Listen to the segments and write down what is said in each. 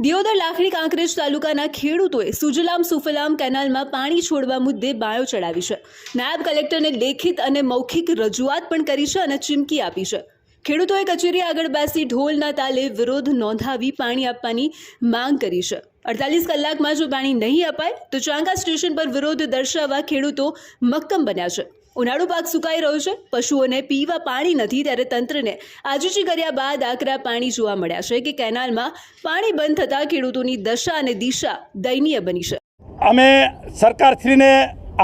દિયોદર લાખણી કાંકરેજ તાલુકાના ખેડૂતોએ સુજલામ સુફલામ કેનાલમાં પાણી છોડવા મુદ્દે બાયો ચડાવી છે। નાયબ કલેક્ટરને લેખિત અને મૌખિક રજૂઆત પણ કરી છે અને ચીમકી આપી છે। ખેડૂતોએ કચેરી આગળ બેસી ઢોલના તાલે વિરોધ નોંધાવી પાણી આપવાની માંગ કરી છે। 48 કલાકમાં જો પાણી નહીં અપાય તો ચાંગા સ્ટેશન પર વિરોધ દર્શાવવા ખેડૂતો મક્કમ બન્યા છે। ઉનાળુ પાક સુકાઈ રહ્યો છે, પશુઓને પીવા પાણી નથી, ત્યારે તંત્રને આજીજી કર્યા બાદ આકરા પાણી જોવા મળ્યા છે કે કેનાલમાં પાણી બંધ થતાં ખેડૂતોની દશા અને દિશા દયનીય બની છે। અમે સરકારશ્રીને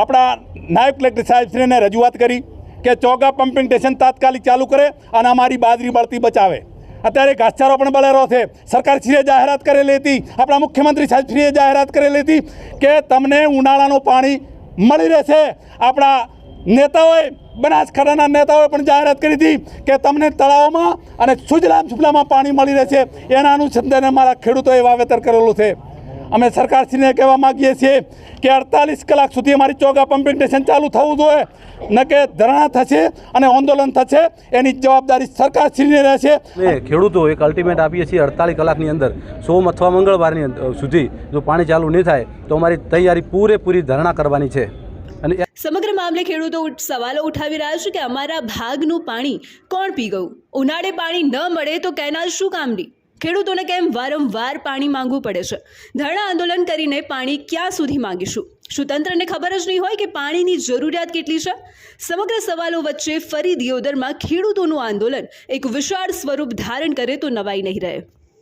આપણા નાયબ કલેક્ટર સાહેબશ્રીને રજૂઆત કરી કે ચોગા પમ્પિંગ સ્ટેશન તાત્કાલિક ચાલુ કરે અને અમારી બાજરી બળતી બચાવે। અત્યારે ઘાસચારો પણ બળેલો છે। સરકારશ્રીએ જાહેરાત કરેલી હતી, આપણા મુખ્યમંત્રી સાહેબશ્રીએ જાહેરાત કરેલી હતી કે તમને ઉનાળાનું પાણી મળી રહેશે। આપણા નેતાઓએ બનાસકાંઠાના નેતાઓએ પણ જાહેરાત કરી હતી કે તમને તળાવોમાં અને સુજલામ સુફલામાં પાણી મળી રહેશે। એના અનુસંધાને અમારા ખેડૂતોએ વાવેતર કરેલું છે। અમે સરકારશ્રીને કહેવા માગીએ છીએ કે 48 કલાક સુધી અમારી ચોગા પમ્પિંગ સ્ટેશન ચાલુ થવું જોઈએ, ન કે ધરણા થશે અને આંદોલન થશે એની જવાબદારી સરકારશ્રીની રહેશે। ખેડૂતો એક અલ્ટિમેટ આપીએ છીએ 48 કલાકની અંદર સોમ અથવા મંગળવારની સુધી જો પાણી ચાલુ નહીં થાય તો અમારી તૈયારી પૂરેપૂરી ધરણા કરવાની છે। અને સમગ્ર મામલે ખેડૂતો સવાલો ઉઠાવી રહ્યા છે કે અમારા ભાગનું પાણી કોણ પી ગયું? ઉનાળે પાણી ન મળે તો કેનાલ શું કામની? ખેડૂતોને કેમ વારંવાર પાણી માંગવું પડે છે? ધરણા આંદોલન કરીને પાણી ક્યાં સુધી માંગીશું? શું તંત્રને ખબર જ નહીં હોય કે પાણીની જરૂરિયાત કેટલી છે? સમગ્ર સવાલો વચ્ચે ફરી દિયોદરમાં ખેડૂતોનું આંદોલન એક વિશાળ સ્વરૂપ ધારણ કરે તો નવાઈ નહીં રહે।